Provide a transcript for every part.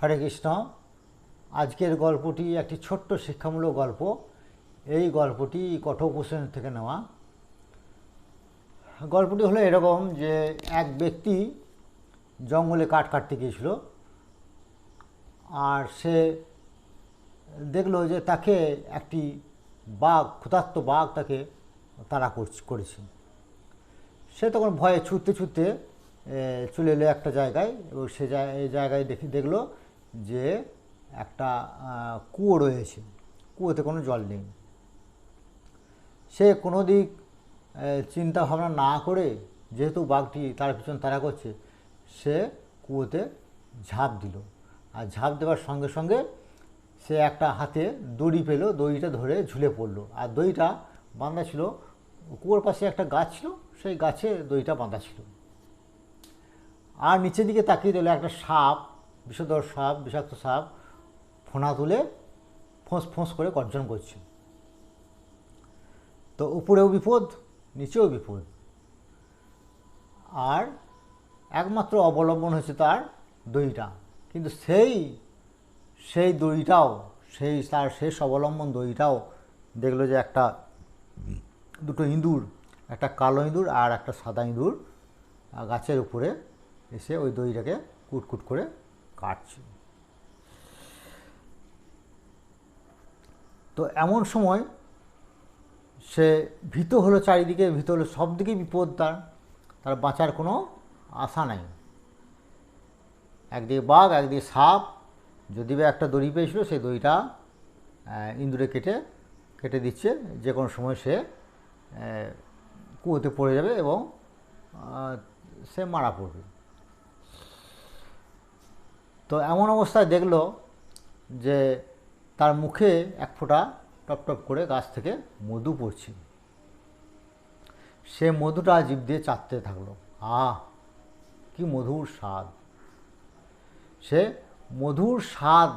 হরে কৃষ্ণ। আজকের গল্পটি একটি ছোট্ট শিক্ষামূলক গল্প। এই গল্পটি কঠোপনিষদ থেকে নেওয়া। গল্পটি হলো এরকম যে এক ব্যক্তি জঙ্গলে কাঠ কাটতে গিয়েছিল, আর সে দেখলো যে তাকে একটি বাঘ, ক্ষুধার্ত বাঘ তাকে তাড়া করেছে। সে তখন ভয়ে ছুটতে ছুটতে চলে এলো একটা জায়গায়, এবং সে জায়গায় দেখলো যে একটা কুয়ো রয়েছে। কুয়োতে কোনো জল নেই। সে কোনো দিক চিন্তা ভাবনা না করে, যেহেতু বাঘটি তার পিছন তাড়া করছে, সে কুয়োতে ঝাঁপ দিল। আর ঝাঁপ দেওয়ার সঙ্গে সঙ্গে সে একটা হাতে দড়ি পেল, দড়িটা ধরে ঝুলে পড়লো। আর দড়িটা বাঁধা ছিল, কুয়োর পাশে একটা গাছ ছিল, সেই গাছে দড়িটা বাঁধা ছিল। আর নিচের দিকে তাকিয়ে দিল একটা সাপ, বিষধর সাপ, বিষাক্ত সাপ, ফোনা তুলে ফোঁস ফোঁস করে গর্জন করছে। তো উপরেও বিপদ, নিচেও বিপদ। আর একমাত্র অবলম্বন হচ্ছে তার দড়িটা। কিন্তু সেই দড়িটাও, তার শেষ অবলম্বন দড়িটাও দেখলো যে দুটো ইঁদুর, একটা কালো ইঁদুর আর একটা সাদা ইঁদুর গাছের উপরে এসে ওই দড়িটাকে কুটকুট করে কাটছে। তো এমন সময় সে ভীত হলো, চারিদিকে ভীত হলো, সব দিকেই বিপদ। তার বাঁচার কোনো আশা নাই। একদিকে বাঘ, একদিকে সাপ। যদি বা একটা দড়ি পেয়েছিল, সেই দড়িটা ইঁদুরে কেটে দিচ্ছে। যে কোনো সময় সে কুয়োতে পড়ে যাবে এবং সে মারা পড়বে। তো এমন অবস্থায় দেখলো যে তার মুখে এক ফোঁটা টপ টপ করে গাছ থেকে মধু পড়ছে। সে মধুটা জিভ দিয়ে চাটতে থাকলো। কি মধুর স্বাদ! সে মধুর স্বাদ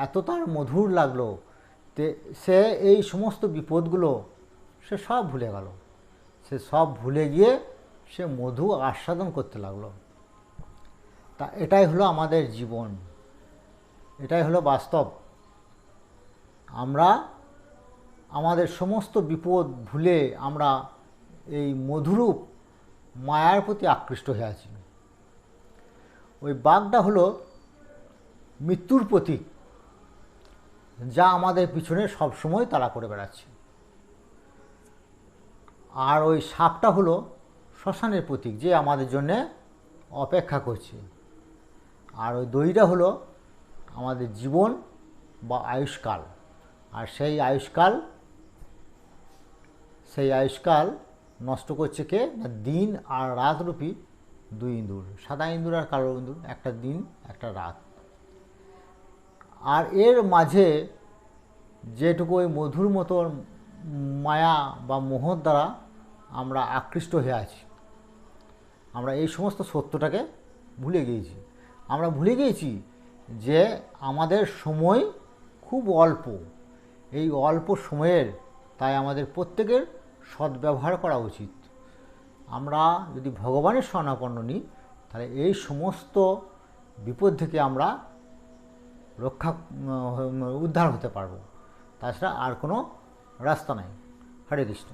এত তার মধুর লাগলো, সে এই সমস্ত বিপদগুলো সে সব ভুলে গেল। সে সব ভুলে গিয়ে সে মধু আস্বাদন করতে লাগলো। তা এটাই হলো আমাদের জীবন, এটাই হলো বাস্তব। আমরা আমাদের সমস্ত বিপদ ভুলে আমরা এই মধুরূপ মায়ার প্রতি আকৃষ্ট হয়ে আছি। ওই বাঘটা হলো মৃত্যুর প্রতীক, যা আমাদের পিছনে সবসময় তাড়া করে বেড়াচ্ছে। আর ওই সাপটা হলো শ্মশানের প্রতীক, যে আমাদের জন্যে অপেক্ষা করছে। আর ওই দড়িটা হলো আমাদের জীবন বা আয়ুষ্কাল। আর সেই আয়ুষ্কাল নষ্ট করছে কে? না, দিন আর রাতরূপী দুই ইঁদুর, সাদা ইঁদুর আর কালো ইঁদুর, একটা দিন একটা রাত। আর এর মাঝে যেটুকু ওই মধুর মতো মায়া বা মোহর দ্বারা আমরা আকৃষ্ট হয়ে আছি, আমরা এই সমস্ত সত্যটাকে ভুলে গিয়েছি। আমরা ভুলে গিয়েছি যে আমাদের সময় খুব অল্প। এই অল্প সময়ের তাই আমাদের প্রত্যেকের সদ্ব্যবহার করা উচিত। আমরা যদি ভগবানের শরণাপন্ন নিই, তাহলে এই সমস্ত বিপদ থেকে আমরা উদ্ধার হতে পারব। তাছাড়া আর কোনো রাস্তা নাই। হরে কৃষ্ণ।